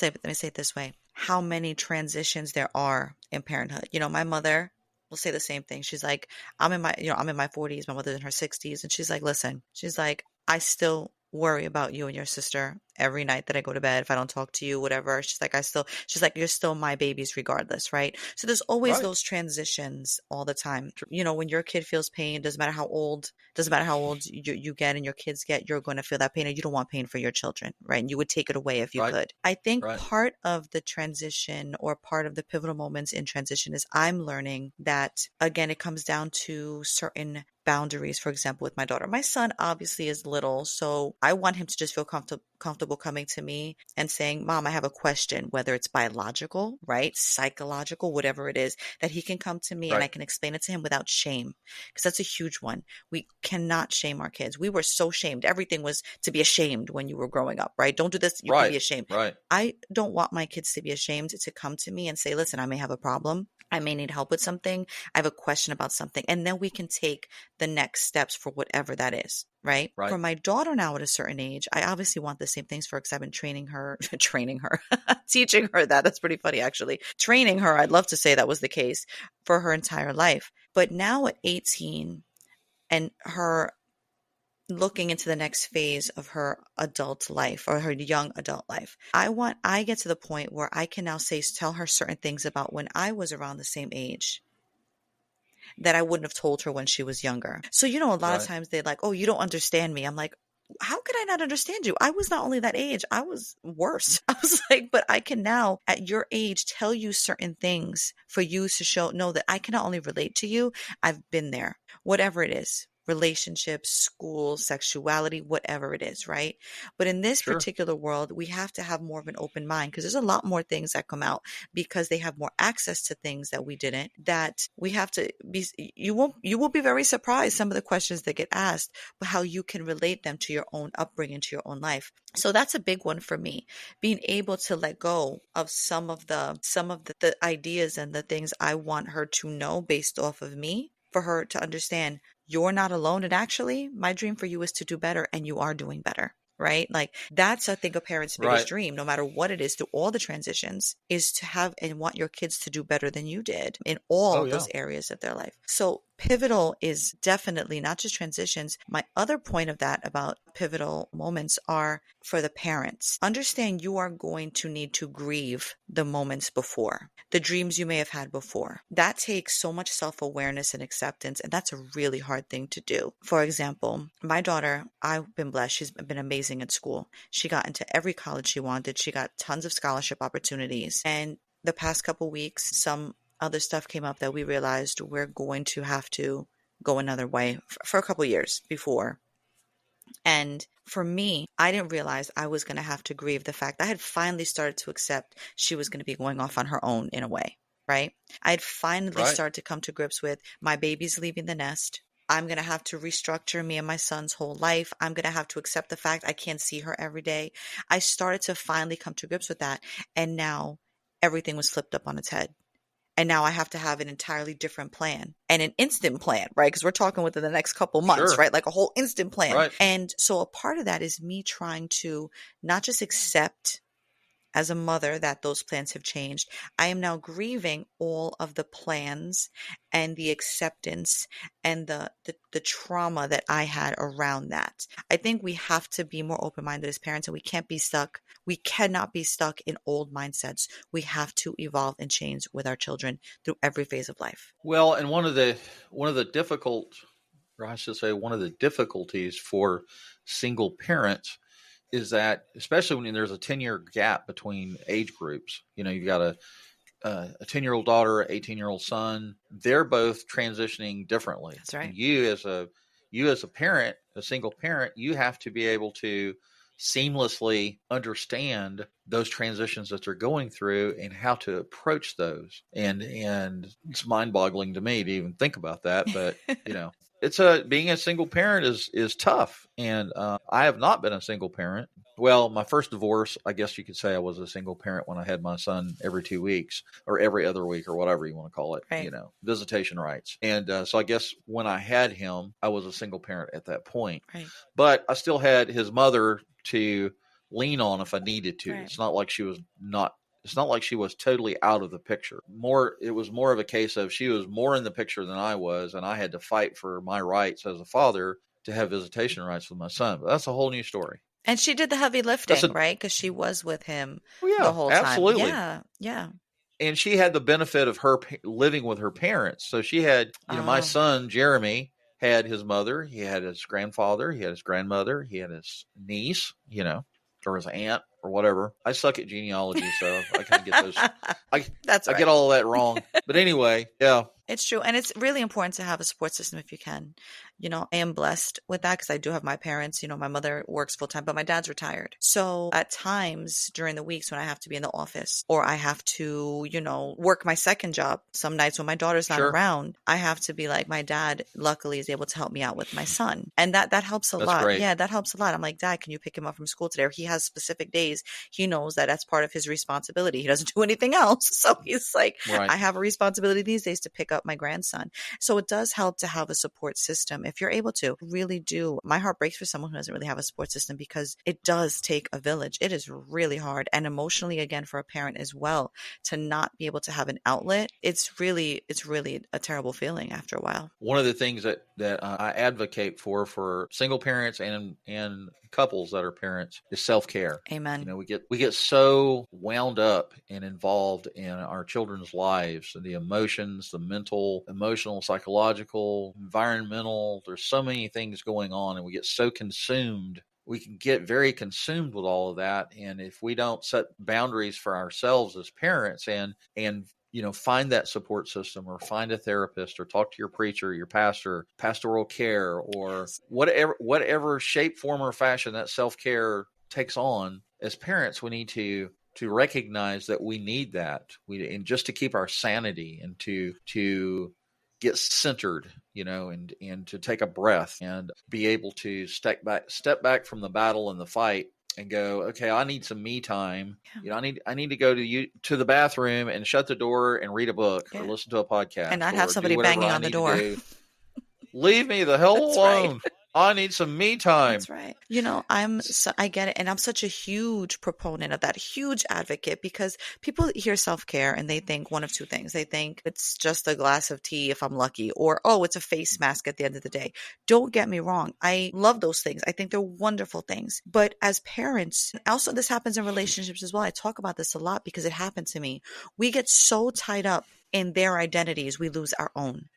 C: let me say it this way, how many transitions there are in parenthood. My mother will say the same thing. She's like, I'm in my 40s, my mother's in her 60s. And she's like, listen, I still worry about you and your sister every night that I go to bed. If I don't talk to you, whatever, she's like, you're still my babies regardless. Right. So there's always those transitions all the time. When your kid feels pain, doesn't matter how old you get and your kids get, you're going to feel that pain, and you don't want pain for your children. Right. And you would take it away if you could. I think part of the transition, or part of the pivotal moments in transition, is I'm learning that, again, it comes down to certain boundaries. For example, with my daughter, my son obviously is little, so I want him to just feel comfortable coming to me and saying, Mom, I have a question, whether it's biological, right, psychological, whatever it is, that he can come to me and I can explain it to him without shame, because that's a huge one. We cannot shame our kids. We were so shamed. Everything was to be ashamed when you were growing up, right? Don't do this. You can be ashamed.
B: Right.
C: I don't want my kids to be ashamed to come to me and say, listen, I may have a problem. I may need help with something. I have a question about something. And then we can take the next steps for whatever that is. Right. For my daughter now at a certain age, I obviously want the same things for her, because I've been teaching her that. That's pretty funny, actually. Training her. I'd love to say that was the case for her entire life. But now at 18, and her looking into the next phase of her adult life, or her young adult life, I get to the point where I can now tell her certain things about when I was around the same age that I wouldn't have told her when she was younger. So, a lot of times they're like, oh, you don't understand me. I'm like, how could I not understand you? I was not only that age, I was worse. I was like, but I can now at your age tell you certain things for you to know that I can not only relate to you, I've been there, whatever it is. Relationships, school, sexuality, whatever it is, right? But in this particular world, we have to have more of an open mind, because there's a lot more things that come out because they have more access to things that we didn't, that we have to be, you will be very surprised some of the questions that get asked, but how you can relate them to your own upbringing, to your own life. So that's a big one for me, being able to let go of some of the ideas and the things I want her to know based off of me, for her to understand you're not alone. And actually, my dream for you is to do better, and you are doing better, right? Like, that's, I think, a parent's biggest dream, no matter what it is, through all the transitions, is to have and want your kids to do better than you did in all those areas of their life. So pivotal is definitely not just transitions. My other point of that about pivotal moments are for the parents. Understand you are going to need to grieve the moments before, the dreams you may have had before. That takes so much self-awareness and acceptance, and that's a really hard thing to do. For example, my daughter, I've been blessed. She's been amazing at school. She got into every college she wanted. She got tons of scholarship opportunities. And the past couple weeks, some other stuff came up that we realized we're going to have to go another way for a couple years before. And for me, I didn't realize I was going to have to grieve the fact I had finally started to accept she was going to be going off on her own in a way, right? I had finally started to come to grips with my baby's leaving the nest. I'm going to have to restructure me and my son's whole life. I'm going to have to accept the fact I can't see her every day. I started to finally come to grips with that. And now everything was flipped up on its head. And now I have to have an entirely different plan, and an instant plan, right? Because we're talking within the next couple months, right? Like a whole instant plan.
B: Right.
C: And so a part of that is me trying to not just accept as a mother that those plans have changed. I am now grieving all of the plans and the acceptance and the trauma that I had around that. I think we have to be more open-minded as parents, and we cannot be stuck in old mindsets. We have to evolve and change with our children through every phase of life.
B: Well, and one of the difficulties for single parents is that, especially when there's a 10-year gap between age groups, you've got a 10-year-old daughter, 18-year-old son, they're both transitioning differently.
C: That's right.
B: And you as a parent, a single parent, you have to be able to seamlessly understand those transitions that they're going through and how to approach those. And it's mind-boggling to me to even think about that. But it's being a single parent is tough. And I have not been a single parent. Well, my first divorce, I guess you could say I was a single parent when I had my son every 2 weeks or every other week or whatever you want to call it,
C: Right.
B: visitation rights. And so I guess when I had him, I was a single parent at that point.
C: Right.
B: But I still had his mother to lean on if I needed to.
C: Right.
B: It's not like she was totally out of the picture. It was more of a case of she was more in the picture than I was, and I had to fight for my rights as a father to have visitation rights with my son. But that's a whole new story.
C: And she did the heavy lifting, right? Because she was with him the whole time.
B: Absolutely.
C: Yeah.
B: And she had the benefit of her living with her parents. So she had, my son, Jeremy, had his mother, he had his grandfather, he had his grandmother, he had his niece, or his aunt or whatever. I suck at genealogy, so I kind of get those. I get all of that wrong. But anyway, yeah.
C: It's true. And it's really important to have a support system if you can. I am blessed with that because I do have my parents. My mother works full time, but my dad's retired. So at times during the weeks when I have to be in the office or I have to, work my second job, some nights when my daughter's not around, I have to be like, my dad luckily is able to help me out with my son. And that helps a lot.
B: Great.
C: Yeah, that helps a lot. I'm like, Dad, can you pick him up from school today? Or he has specific days. He knows that that's part of his responsibility. He doesn't do anything else. So he's like,
B: right.
C: I have a responsibility these days to pick up my grandson. So it does help to have a support system. If you're able to, really do. My heart breaks for someone who doesn't really have a support system because it does take a village. It is really hard. And emotionally, again, for a parent as well, to not be able to have an outlet, it's really a terrible feeling after a while.
B: One of the things that I advocate for single parents and couples that are parents is self-care.
C: Amen.
B: We get so wound up and involved in our children's lives, and the emotions, the mental, emotional, psychological, environmental. There's so many things going on, and we get so consumed. We can get very consumed with all of that, and if we don't set boundaries for ourselves as parents and find that support system or find a therapist or talk to your preacher, your pastor, pastoral care, or whatever shape, form, or fashion that self-care takes on, as parents, we need to recognize that we need that. And just to keep our sanity and to get centered, and to take a breath and be able to step back from the battle and the fight and go, okay, I need some me time.
C: Yeah.
B: I need to go to the bathroom and shut the door and read a book or listen to a podcast
C: and not have somebody banging on the door.
B: Leave me the hell alone. Right. I need some me time.
C: That's right. I get it. And I'm such a huge proponent of that, huge advocate, because people hear self-care and they think one of two things. They think it's just a glass of tea if I'm lucky, or, it's a face mask at the end of the day. Don't get me wrong. I love those things. I think they're wonderful things. But as parents, also this happens in relationships as well. I talk about this a lot because it happened to me. We get so tied up in their identities, we lose our own.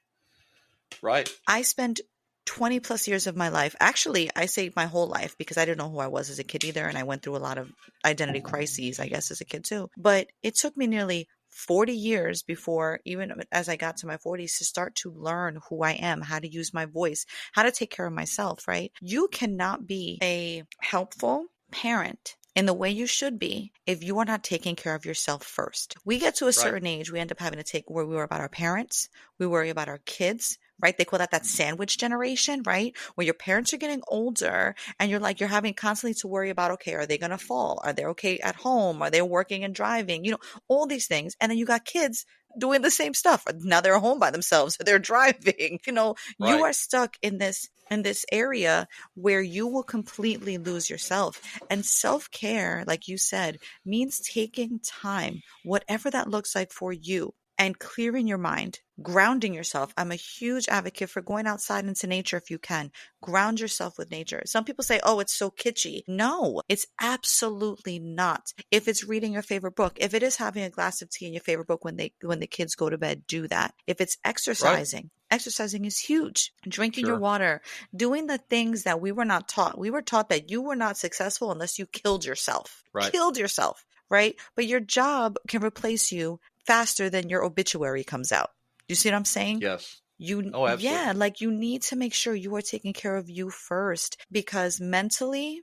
B: Right.
C: I spent 20 plus years of my life. Actually, I say my whole life because I didn't know who I was as a kid either. And I went through a lot of identity crises, I guess, as a kid too. But it took me nearly 40 years before, even as I got to my 40s, to start to learn who I am, how to use my voice, how to take care of myself, right? You cannot be a helpful parent in the way you should be if you are not taking care of yourself first. We get to a certain age, we end up having to we worry about our parents, we worry about our kids, right? They call that sandwich generation, right? Where your parents are getting older and you're having constantly to worry about, okay, are they going to fall? Are they okay at home? Are they working and driving? All these things. And then you got kids doing the same stuff. Now they're home by themselves, or they're driving, you are stuck in this area where you will completely lose yourself. And self-care, like you said, means taking time, whatever that looks like for you, and clearing your mind, grounding yourself. I'm a huge advocate for going outside into nature if you can. Ground yourself with nature. Some people say, oh, it's so kitschy. No, it's absolutely not. If it's reading your favorite book, if it is having a glass of tea in your favorite book when the kids go to bed, do that. If it's exercising, exercising is huge. Drinking your water, doing the things that we were not taught. We were taught that you were not successful unless you killed yourself. Killed yourself, right? But your job can replace you faster than your obituary comes out. You see what I'm saying?
B: Yes.
C: Absolutely. Yeah, you need to make sure you are taking care of you first, because mentally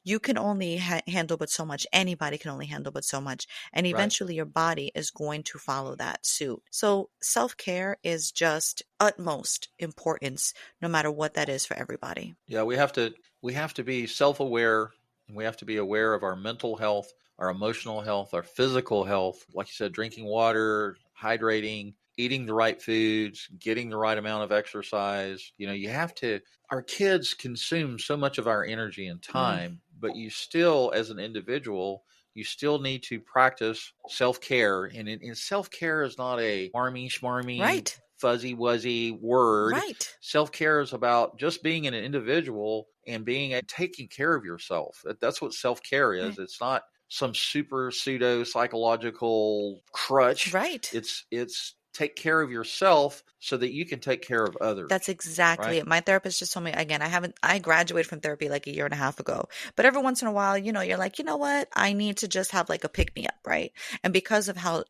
C: You can only handle but so much. Anybody can only handle but so much. And
B: Right.
C: eventually your body is going to follow that suit. So self-care is just utmost importance, no matter what that is for everybody.
B: Yeah, we have to be self-aware, and we have to be aware of our mental health, our emotional health, our physical health. Like you said, drinking water, hydrating, eating the right foods, getting the right amount of exercise. You have to. Our kids consume so much of our energy and time, but you still, as an individual, you still need to practice self-care. And self-care is not a smarmy, schmarmy,
C: Right.
B: fuzzy wuzzy word.
C: Right.
B: Self-care is about just being an individual and taking care of yourself. That's what self-care is.
C: Right.
B: It's not some super pseudo psychological crutch.
C: Right.
B: It's take care of yourself so that you can take care of others.
C: That's exactly it. My therapist just told me, again, I graduated from therapy like a year and a half ago, but every once in a while, you're like, you know what? I need to just have like a pick me up. Right. And because of how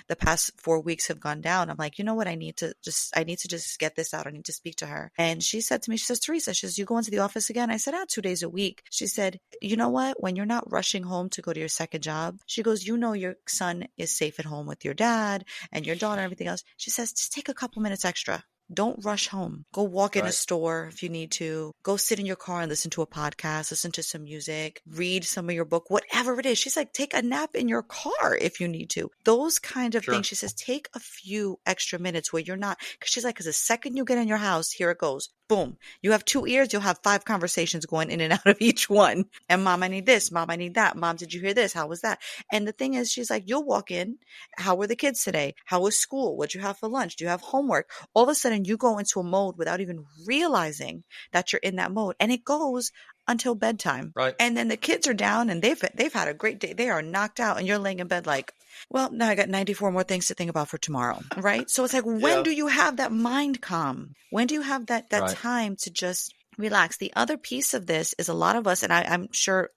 C: the past 4 weeks have gone down, I'm like, you know what? I need to just get this out. I need to speak to her. And she said to me, she says, Teresa, she says, you go into the office again? I said, 2 days a week. She said, you know what? When you're not rushing home to go to your second job, she goes, your son is safe at home with your dad and your daughter and everything else. She says, just take a couple minutes extra. Don't rush home. Go walk in a store if you need to. Go sit in your car and listen to a podcast, listen to some music, read some of your book, whatever it is. She's like, take a nap in your car if you need to. Those kind of things. She says, take a few extra minutes where you're not, because she's like, because the second you get in your house, here it goes. Boom. You have 2 ears. You'll have 5 conversations going in and out of each one. And mom, I need this. Mom, I need that. Mom, did you hear this? How was that? And the thing is, she's like, you'll walk in. How were the kids today? How was school? What'd you have for lunch? Do you have homework? All of a sudden you go into a mode without even realizing that you're in that mode. And it goes until bedtime.
B: Right.
C: And then the kids are down and they've had a great day. They are knocked out and you're laying in bed like, well, now I got 94 more things to think about for tomorrow. Right. So it's like, when do you have that mind calm? When do you have that time to just relax? The other piece of this is a lot of us, and I'm sure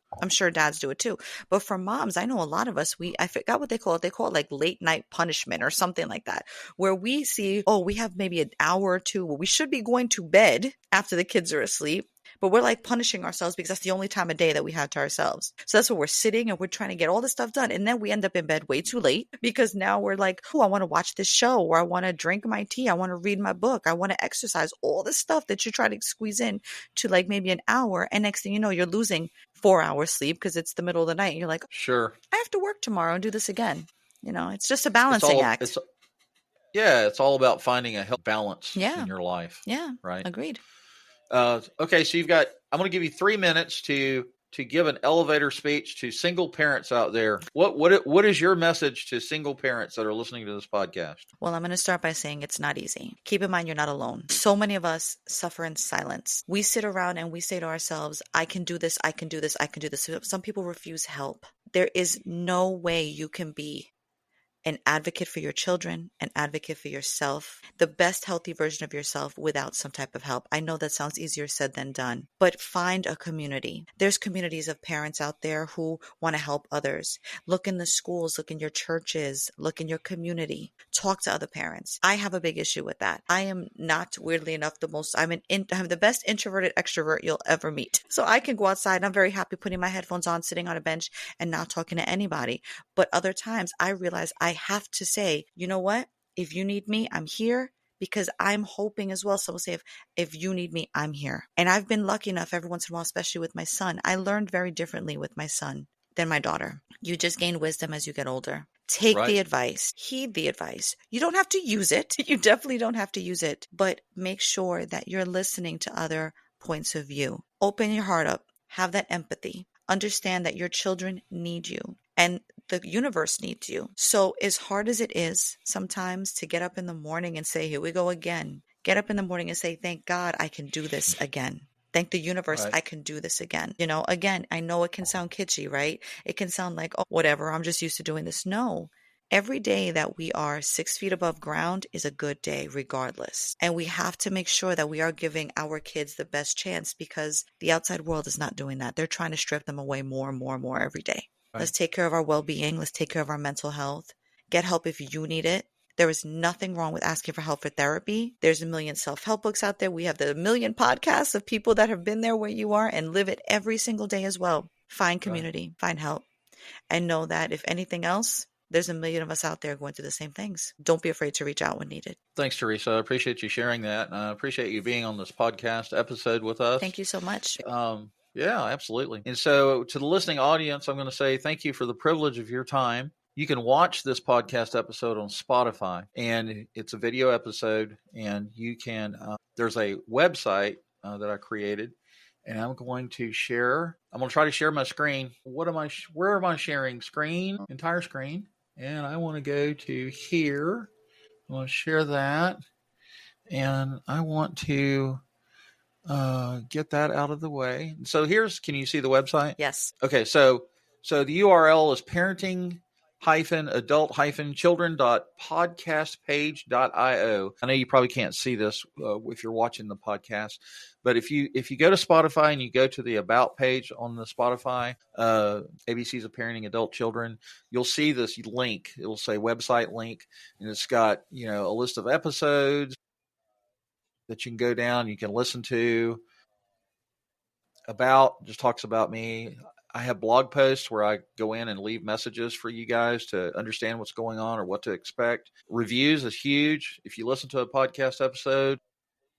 C: dads do it too. But for moms, I know a lot of us, I forgot what they call it. They call it like late night punishment or something like that, where we see, we have maybe an hour or two where we should be going to bed after the kids are asleep. But we're like punishing ourselves because that's the only time of day that we have to ourselves. So that's where we're sitting and we're trying to get all this stuff done. And then we end up in bed way too late because now we're like, I want to watch this show, or I want to drink my tea. I want to read my book. I want to exercise. All this stuff that you try to squeeze in to like maybe an hour. And next thing you know, you're losing 4 hours sleep because it's the middle of the night. And you're like,
B: sure,
C: I have to work tomorrow and do this again. It's just a balancing act.
B: It's all about finding a health balance in your life.
C: Yeah.
B: Right.
C: Agreed.
B: Okay. So I'm going to give you 3 minutes to give an elevator speech to single parents out there. What is your message to single parents that are listening to this podcast? Well,
C: I'm going to start by saying it's not easy. Keep in mind, you're not alone. So many of us suffer in silence. We sit around and we say to ourselves, I can do this. I can do this. I can do this. Some people refuse help. There is no way you can be an advocate for your children, an advocate for yourself, the best healthy version of yourself without some type of help. I know that sounds easier said than done, but find a community. There's communities of parents out there who want to help others. Look in the schools, look in your churches, look in your community. Talk to other parents. I have a big issue with that. I am not, weirdly enough, I'm the best introverted extrovert you'll ever meet. So I can go outside and I'm very happy putting my headphones on, sitting on a bench and not talking to anybody. But other times I realize I have to say, you know what? If you need me, I'm here, because I'm hoping as well. Someone say, if you need me, I'm here. And I've been lucky enough every once in a while, especially with my son. I learned very differently with my son than my daughter. You just gain wisdom as you get older. Take the advice, heed the advice. You don't have to use it. You definitely don't have to use it, but make sure that you're listening to other points of view. Open your heart up, have that empathy. Understand that your children need you and the universe needs you. So as hard as it is sometimes to get up in the morning and say, here we go again. Get up in the morning and say, thank God I can do this again. Thank the universe, I can do this again. Again, I know it can sound kitschy, right? It can sound like, whatever, I'm just used to doing this. No. Every day that we are 6 feet above ground is a good day regardless. And we have to make sure that we are giving our kids the best chance, because the outside world is not doing that. They're trying to strip them away more and more and more every day. Let's take care of our well-being. Let's take care of our mental health. Get help if you need it. There is nothing wrong with asking for help for therapy. There's a million self-help books out there. We have the million podcasts of people that have been there where you are and live it every single day as well. Find community, find help, and know that if anything else, there's a million of us out there going through the same things. Don't be afraid to reach out when needed.
B: Thanks, Teresa. I appreciate you sharing that. And I appreciate you being on this podcast episode with us.
C: Thank you so much.
B: Yeah, absolutely. And so to the listening audience, I'm going to say thank you for the privilege of your time. You can watch this podcast episode on Spotify, and it's a video episode, and you can, there's a website that I created, and I'm going to try to share my screen. Where am I sharing? Screen, entire screen. And I want to go to here. I want to share that. And I want to get that out of the way. So can you see the website?
C: Yes.
B: Okay, so the URL is parentingadultchildren.podcastpage.io. I know you probably can't see this if you're watching the podcast, but if you go to Spotify and you go to the About page on the Spotify, ABCs of Parenting Adult Children, you'll see this link. It'll say website link, and it's got a list of episodes that you can go down, you can listen to. Just talks about me. I have blog posts where I go in and leave messages for you guys to understand what's going on or what to expect. Reviews is huge. If you listen to a podcast episode,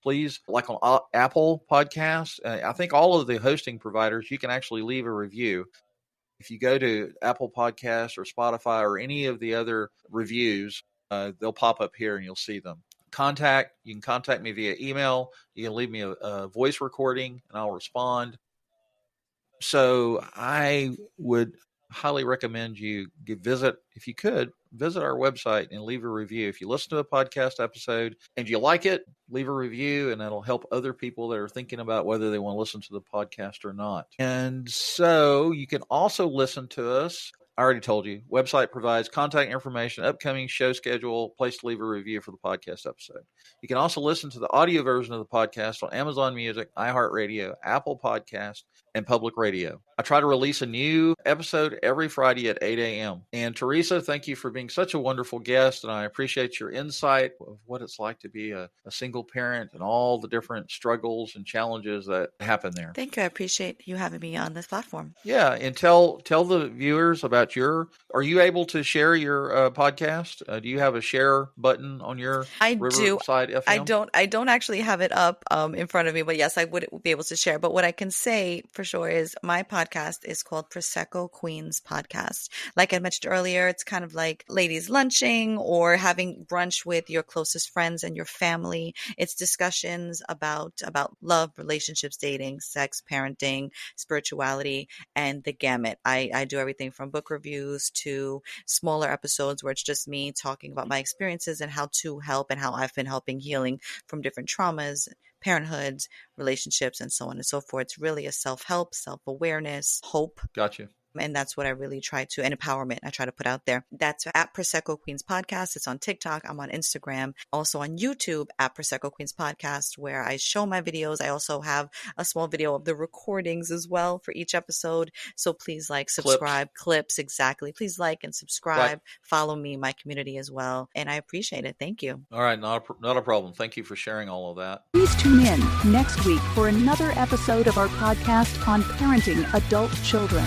B: please, like on Apple Podcasts, I think all of the hosting providers, you can actually leave a review. If you go to Apple Podcasts or Spotify or any of the other reviews, they'll pop up here and you'll see them. You can contact me via email. You can leave me a voice recording and I'll respond. So I would highly recommend you visit our website and leave a review. If you listen to a podcast episode and you like it, leave a review, and that'll help other people that are thinking about whether they want to listen to the podcast or not. And so you can also listen to us. I already told you, website provides contact information, upcoming show schedule, place to leave a review for the podcast episode. You can also listen to the audio version of the podcast on Amazon Music, iHeartRadio, Apple Podcast, and Public Radio. I try to release a new episode every Friday at 8 a.m. And Teresa, thank you for being such a wonderful guest, and I appreciate your insight of what it's like to be a single parent and all the different struggles and challenges that happen there.
C: Thank you. I appreciate you having me on this platform.
B: Yeah, and tell the viewers about are you able to share your podcast? Do you have a share button on your Riverside FM?
C: I don't actually have it up in front of me, but yes, I would be able to share. But what I can say for sure is my podcast is called Prosecco Queens Podcast. Like I mentioned earlier, it's kind of like ladies lunching or having brunch with your closest friends and your family. It's discussions about love, relationships, dating, sex, parenting, spirituality, and the gamut. I do everything from book reviews to smaller episodes where it's just me talking about my experiences and how to help and how I've been helping healing from different traumas, parenthood, relationships, and so on and so forth. It's really a self-help, self-awareness, hope.
B: Gotcha.
C: And that's what I really try to, and empowerment I try to put out there. That's at Prosecco Queens Podcast. It's on TikTok. I'm on Instagram. Also on YouTube at Prosecco Queens Podcast, where I show my videos. I also have a small video of the recordings as well for each episode. So please subscribe. Clips, exactly. Please like and subscribe. Follow me, my community as well. And I appreciate it. Thank you.
B: All right. Not a problem. Thank you for sharing all of that.
A: Please tune in next week for another episode of our podcast on parenting adult children.